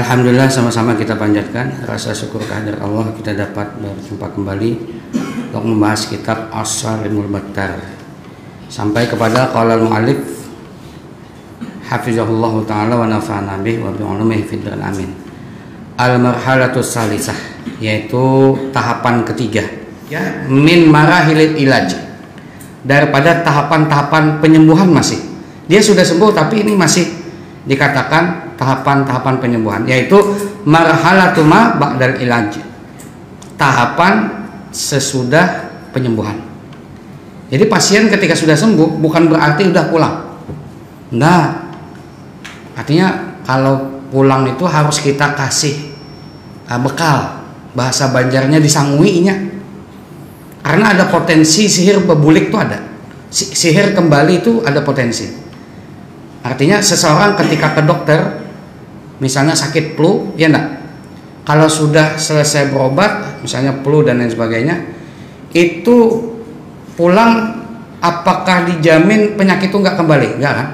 Alhamdulillah, sama-sama kita panjatkan rasa syukur kehadirat Allah kita dapat berjumpa kembali untuk membahas kitab As-Sarimul Battar sampai kepada qala al-mu'allif hafizahullahu ta'ala wa nafa'ana bih wa bi'ulumihi fid dar amin. Al-marhalatus salisah, yaitu tahapan ketiga ya, min marahilil ilaj, daripada tahapan-tahapan penyembuhan. Masih dia sudah sembuh tapi ini masih dikatakan tahapan-tahapan penyembuhan, yaitu marhalatu ma ba'dal ilaj, tahapan sesudah penyembuhan. Jadi pasien ketika sudah sembuh bukan berarti udah pulang. Nah, artinya kalau pulang itu harus kita kasih bekal, bahasa Banjarnya disanguinya, karena ada potensi sihir bebulik itu ada, sihir kembali itu ada potensi. Artinya seseorang ketika ke dokter, misalnya sakit flu, ya enggak, kalau sudah selesai berobat, misalnya flu dan lain sebagainya, itu pulang apakah dijamin penyakit itu enggak kembali? Enggak kan?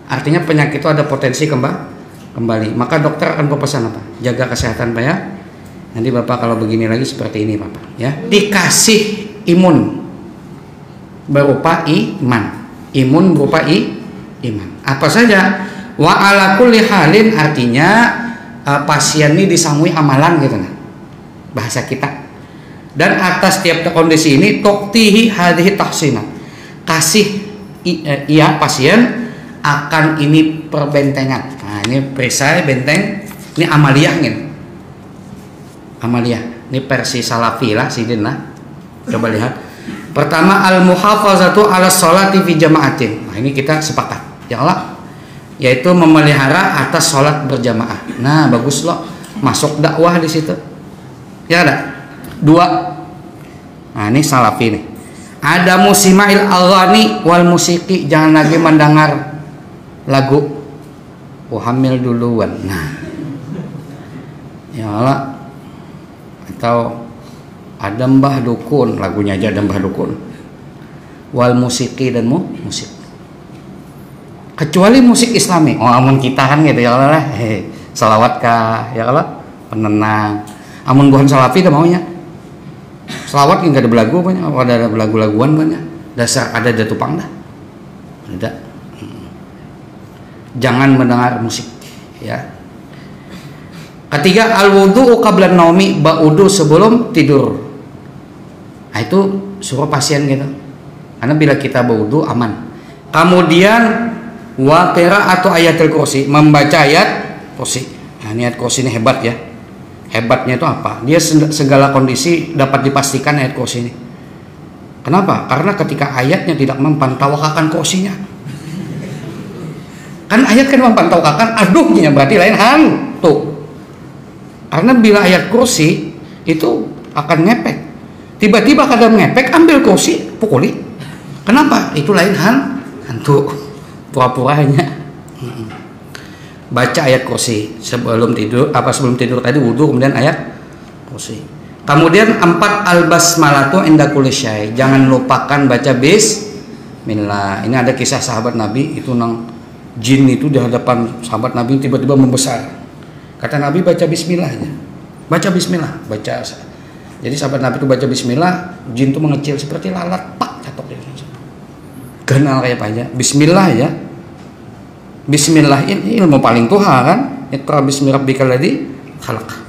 Artinya penyakit itu ada potensi kembali. Maka dokter akan berpesan apa? Jaga kesehatan Pak ya. Nanti Bapak kalau begini lagi seperti ini Bapak ya. Dikasih imun berupa iman. Imun berupa iman. Apa saja? Wa ala kulli halin, artinya pasien ini disangui amalan gitu nah, bahasa kita. Dan atas tiap kondisi ini toktihi hadhihi tahsina, kasih ia pasien akan ini perbentengan. Nah, ini perisai benteng, ini amaliyah nih. Amaliyah. Ini versi salafi lah sidin lah. Coba lihat. Pertama, al-muhafazatu ala sholati fi jama'atin. Nah, ini kita sepakat. Ya Allah, yaitu memelihara atas sholat berjamaah. Nah, bagus loh, masuk dakwah di situ. Ya ada. Dua. Nah, ini salafi nih. Ada musimail aghani wal musiki, jangan lagi mendengar lagu. Hamil duluan. Nah, ya Allah. Atau ada mbah dukun, lagunya aja ada mbah dukun. Wal musiki dan musik. Kecuali musik Islami. Oh, amun kita kan gitu ya Allah, salawat kah ya Allah, penenang. Amun bukan salafi dah maunya salawat enggak ada belagu banyak, ada belagu-laguan banyak. Dasar ada datupang dah. Ada. Jangan mendengar musik ya. Ketiga, al-wudu'u qabla naumi, ba'udu sebelum tidur. Nah, itu suruh pasien gitu. Karena bila kita berwudu aman. Kemudian wa qira'atu ayatul kursi, membaca ayat kursi. Nah, ayat kursi ini hebat ya. Hebatnya itu apa? Dia segala kondisi dapat dipastikan ayat kursi ini. Kenapa? Karena ketika ayatnya tidak mempan, tawakakan kursinya. Kan ayat kan mempan, tawakakan aduhnya, berarti lain hantu. Karena bila ayat kursi itu akan ngepek. Tiba-tiba kadang ngepek, ambil kursi, pukuli. Kenapa? Itu lain hantu. Pura-puranya. Baca ayat kursi sebelum tidur, sebelum tidur tadi wudu, kemudian ayat kursi. Kemudian 4, al-basmalatu inda kulli syai, jangan lupakan baca bismillah. Ini ada kisah sahabat Nabi itu nang jin itu di hadapan sahabat Nabi tiba-tiba membesar. Kata Nabi baca bismillah aja. Baca bismillah, baca. Jadi sahabat Nabi itu baca bismillah, jin itu mengecil seperti lalat, pak, catok dia. Kenal kayak apa aja. Bismillah ya. Bismillah ini ilmu paling tuha kan. Iqra bismi rabbikal ladzi khalaq.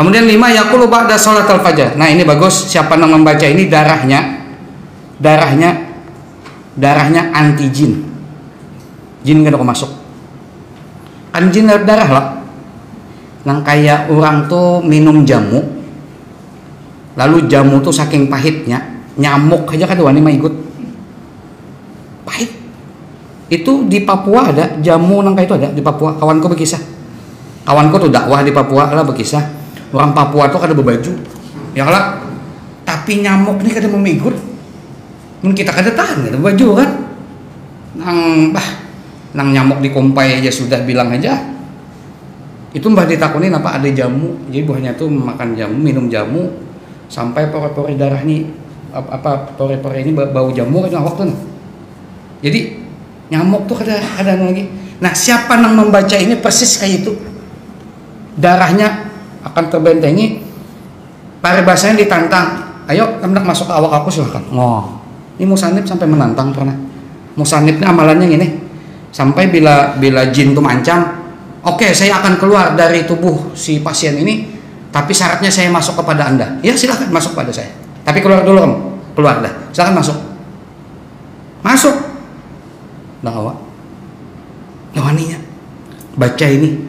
Kemudian 5, yaqulu ba'da sholatul fajar. Nah, ini bagus. Siapa yang membaca ini darahnya anti jin. Jin enggak ada masuk. Kan jin darah lah. Nang kayak orang tuh minum jamu. Lalu jamu tuh saking pahitnya, nyamuk aja kan wani mah ikut. Pahit. Itu di Papua ada jamu nang kayak itu ada di Papua. Kawanku berkisah. Kawanku tuh dakwah di Papua lah berkisah. Orang Papua tuh kada berbaju. Ya lah. Tapi nyamuk nih kada memigut. Mun kita kada tahan kada baju kan. Nang nyamuk di kompai aja sudah bilang aja. Itu mbah ditakunin apa ada jamu. Jadi buahnya tuh makan jamu, minum jamu sampai pore-pore darah nih pore-pore ini bau jamu kan waktu. Jadi nyamuk tuh ada lagi Nah, siapa yang membaca ini persis kayak itu, darahnya akan terbentengi. Paribasanya ditantang, ayo hendak masuk ke awak aku silahkan. Ini Musanib sampai menantang pernah. Musanib ini amalannya gini, sampai bila jin itu mancam, oke, saya akan keluar dari tubuh si pasien ini, tapi syaratnya saya masuk kepada Anda. Ya silahkan masuk pada saya, tapi keluar dulu kamu, keluar dah, silahkan masuk. Nah awak waninya baca ini,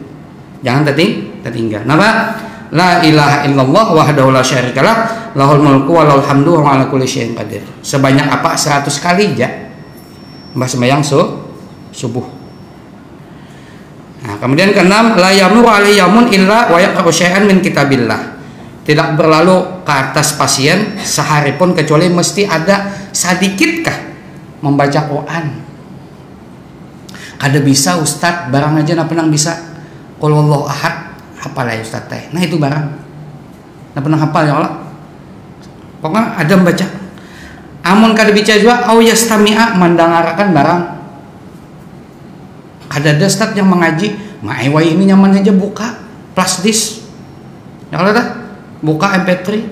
jangan tertinggal. Kenapa? La ilaha illallah wahdahu la syarikalah lahul mulku wa lahul hamdu wa ala kulli syai'in qadir. Sebanyak apa? 100 kali ya. Mbah sembahyang subuh. Nah, kemudian keenam, la yamuru alaihi yamun illa wa yaqra'u syai'an min kitabillah. Tidak berlalu ke atas pasien sehari pun kecuali mesti ada sedikitkah membaca Quran. Kada bisa Ustadz, barang aja na penang bisa qul huwallahu ahad. Hafal ya Ustaz teh. Nah itu barang. Nah pernah hafal ya Allah. Pokoknya ada membaca. Amun kada bicara juga au yastami'a mandangarakan barang. Ada ustaz yang mengaji, maewai ini nyaman aja buka flash disk. Ya kalau dah buka MP3.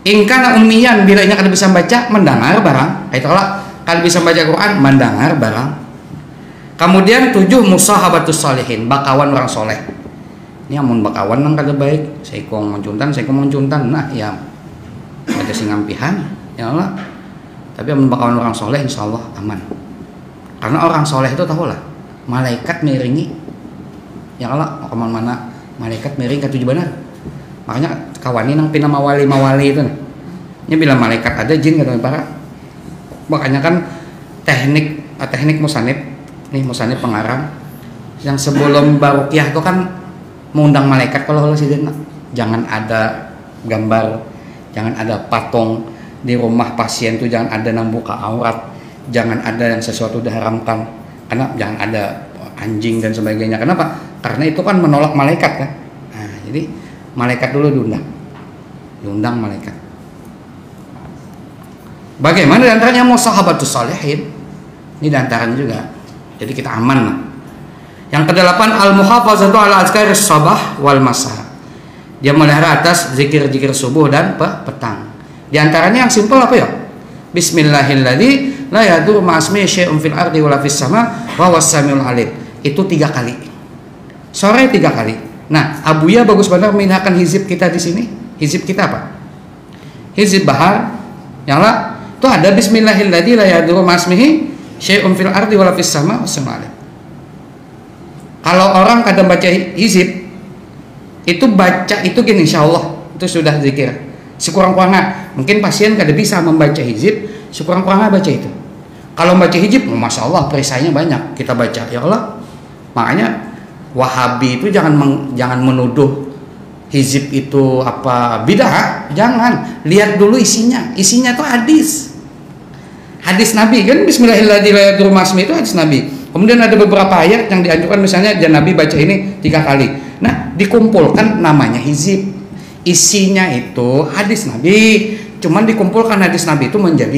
Ingkana ummiyan bila nya kada bisa baca mendengar barang. Itu kalau kada bisa baca Quran mendengar barang. Kemudian 7 musahabatus sholihin, bakawan orang soleh. Ini amun bakawan nang kada baik, saya kong moncuntan, nah ya ada sing ngampihan, ya Allah. Tapi amun bakawan orang soleh insyaallah aman. Karena orang soleh itu tahu lah, malaikat miringi. Ya Allah, mau kemana mana malaikat miring ke tujuh benar. Makanya kawani nang pina mawali itu. Ini bila malaikat ada jin kata para. Makanya kan teknik musanib. Nih Musanib pengarang yang sebelum baruqyah itu kan mengundang malaikat kalau sidin, jangan ada gambar, jangan ada patung di rumah pasien tuh, jangan ada yang buka aurat, jangan ada yang sesuatu diharamkan, karena jangan ada anjing dan sebagainya. Kenapa? Karena itu kan menolak malaikat kan. Nah, jadi malaikat dulu diundang malaikat. Bagaimana diantaranya musahabatus sholihin? Ini diantaranya juga. Jadi kita aman lah. Yang kedelapan, al-muhafazatu ala azkaris sabah wal masa. Dia melihara atas zikir-zikir subuh dan petang. Di antaranya yang simpel apa ya? Bismillahilladzi la yadur ma'asmi syai'un fil ardi wala fis sama wa huwas samiul alim. Itu 3 kali. Sore 3 kali. Nah, Abuya bagus benar memindahkan hizib kita di sini. Hizib kita apa? Hizib bahar. Yang lah, itu ada bismillahilladzi la yadur ma'asmihi syai'un fil ardi wala fis sama wassalam. Kalau orang kadang baca hizib itu baca itu gini, insyaallah itu sudah zikir. Sekurang-kurangnya mungkin pasien kada bisa membaca hizib, sekurang-kurangnya baca itu. Kalau baca hizib, masya Allah perisainya banyak kita baca. Ya Allah, makanya Wahabi itu jangan menuduh hizib itu apa bidah, jangan. Lihat dulu isinya itu hadis Nabi kan, bismillahirrahmanirrahim itu hadis Nabi. Kemudian ada beberapa ayat yang dianjurkan, misalnya jangan Nabi baca ini 3 kali. Nah, dikumpulkan namanya hizib. Isinya itu hadis Nabi, cuman dikumpulkan hadis Nabi itu menjadi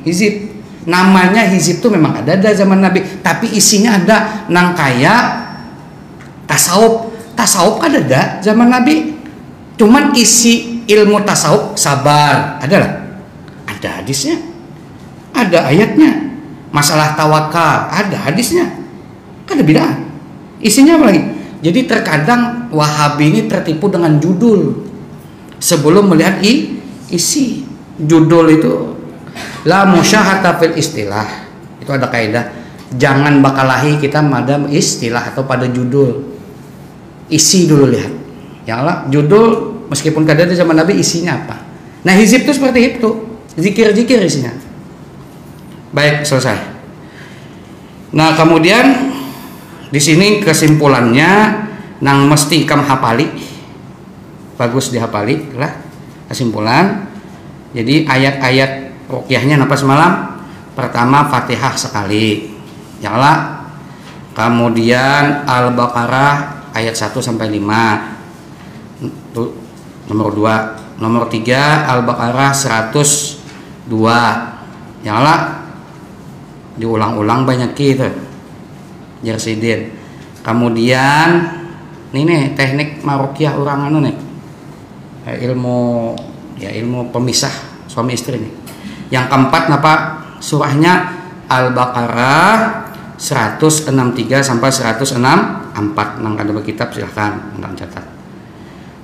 hizib. Namanya hizib itu memang ada zaman Nabi, tapi isinya ada nang kaya tasawuf kan ada zaman Nabi. Cuman isi ilmu tasawuf sabar ada hadisnya. Ada ayatnya. Masalah tawakal ada hadisnya. Kan ada bid'ah. Isinya apa lagi? Jadi terkadang Wahabi ini tertipu dengan judul sebelum melihat isi. Judul itu la musyahata fil istilah. Itu ada kaidah. Jangan bakalahi kita madam istilah atau pada judul. Isi dulu lihat. Ya Allah, judul meskipun kada ada zaman Nabi isinya apa. Nah, hizib itu seperti itu. Zikir-zikir isinya. Baik, selesai. Nah, kemudian di sini kesimpulannya nang mesti kam hafali. Bagus dihafali lah kesimpulan. Jadi ayat-ayat ruqyahnya napa semalam? Pertama Fatihah sekali. Ya Allah. Kemudian Al-Baqarah ayat 1 sampai 5. Itu nomor 2. Nomor 3 Al-Baqarah 102. Ya Allah. diulang-ulang banyak gitu jersidin. Kemudian ini nih teknik marukyah orang anu nih, ilmu pemisah suami istri nih. Yang keempat apa surahnya Al-Baqarah 163 sampai 164. Nang ada kitab silahkan nang catat.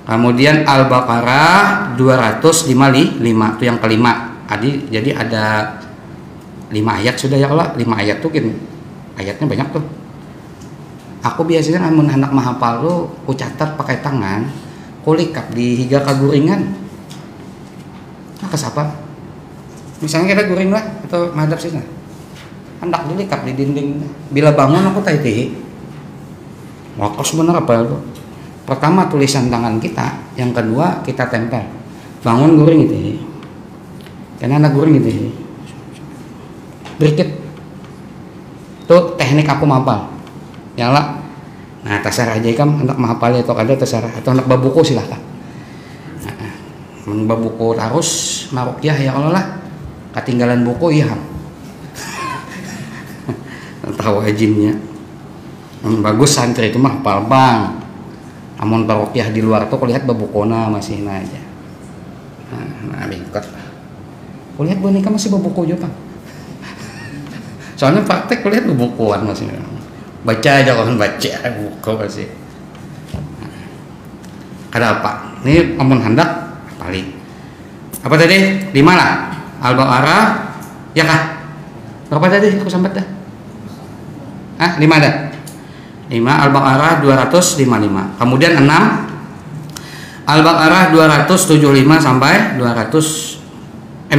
Kemudian Al-Baqarah 255 itu yang kelima. Jadi ada 5 ayat sudah ya Allah. 5 ayat tuh kan ayatnya banyak tuh. Aku biasanya amun hendak mahapal lu ku catat pakai tangan, kulikap di higa kaguringan. Nah, kesapa? Misalnya kita guring lah atau madhab sini. Hendak dilikap di dinding. Bila bangun aku taiti. Wakos bener apa itu? Pertama tulisan tangan kita, yang kedua kita tempel. Bangun guring itu. Karena anak guring itu. Berikut. Itu teknik aku mahapal. Ya lah. Nah, terserah aja kan anak mahapal atau ada terserah atau anak babuku silahkan. Nah, babuku harus marukyah ya Allah lah. Ketinggalan buku iya. Tahu ajinnya. Bagus santri itu mah hafal bang. Amun marukyah di luar tuh kulihat babukona masih aja. Nah, bingkot. Kulihat boneka masih babuku juga, Bang. Soalnya praktek kulihat babukuan masih. Baca aja kan baca buku masih. Ada apa? Ini amun hendak paling. Apa tadi? 5 lah. Al-Baqarah ya kah? Berapa tadi aku sampai dah? 5 dah. 5 Al-Baqarah 255. Kemudian 6 Al-Baqarah 275 sampai 285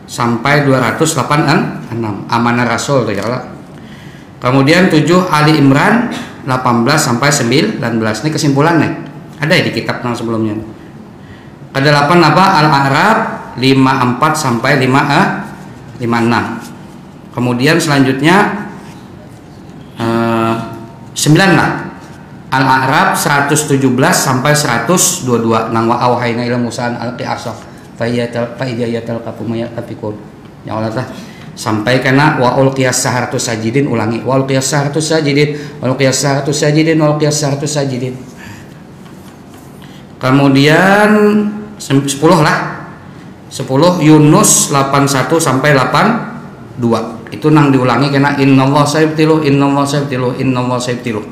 sampai 286 Amanah Rasul ya Allah. Kemudian 7 Ali Imran 18 sampai 19. Ini kesimpulan nih. Ada ya di kitab yang sebelumnya. Ke-8 apa? Al-A'raf 54 sampai 56. Kemudian selanjutnya 9 lah. Al-A'raf 117 sampai 122. Nang wa awhayna ila Musa al-qiyasa fa iyatal kafumaya kafikun. Ya Allah tah sampai kena wa ulqiyas saharatu sajidin, ulangi wa ulqiyas saharatu sajidin wa ulqiyas saharatu sajidin wa ulqiyas saharatu sajidin. Kemudian 10 lah. 10 Yunus 81 sampai 82. Itu nang diulangi kena innallaha sayabtilu innallaha sayabtilu.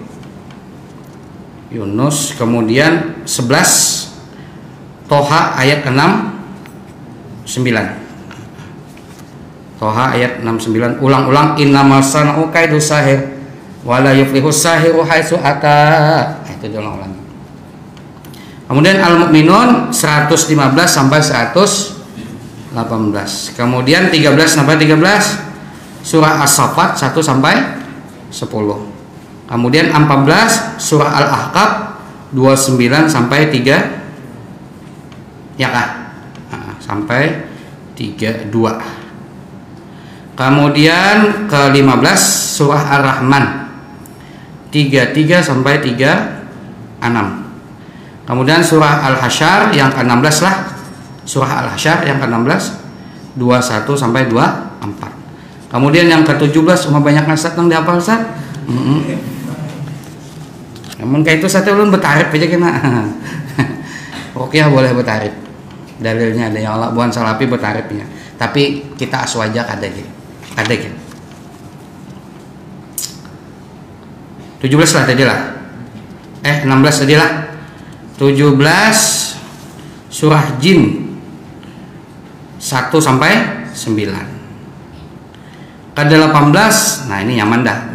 Yunus. Kemudian 11 Toha ayat 69. Toha ayat 69 ulang-ulang innamas sana'u kaidu sahir wala yuflihus sahiru haitsu ata. Itu diulang-ulang. Kemudian Al-Mu'minun 115 sampai 118. Kemudian 13 sampai 13 surah As-Saffat 1 sampai 10. Kemudian 14 surah Al-Ahqaf 29 sampai 3 ya kah? Sampai 32. Kemudian ke-15 surah Ar-Rahman 33 sampai 36. Kemudian surah Al-Hasyr yang ke-16 lah. Surah Al-Hasyr yang ke-16 21 sampai 24. Kemudian yang ke-17 cuma banyak nasat yang dihafal Ustaz. Namun kayak itu satu ulun betarif aja kena. Ruqyah boleh betarif. Dalilnya ada yang Allah bukan salapi betarifnya. Tapi kita aswaja ada gitu. Ada gitu. 17 lah tadi lah. 16 tadi lah. 17 surah Jin 1 sampai 9. Ke-18 nah ini nyaman dah,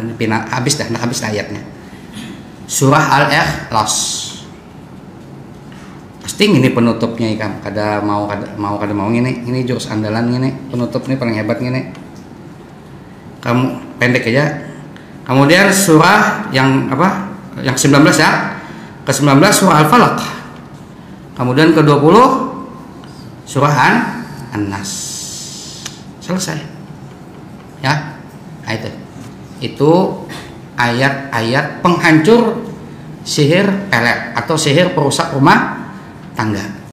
habis ayatnya. Surah Al-Ikhlas. Pasti ini penutupnya ikan. Kada mau ini jurus andalan ini, penutup ini paling hebat ini. Kamu pendek aja. Kemudian surah yang apa? Yang 19 ya. Ke-19 surah Al-Falaq. Kemudian ke-20 surah An-Nas. Selesai. Ya. Nah, itu ayat-ayat penghancur sihir pelet atau sihir perusak rumah tangga.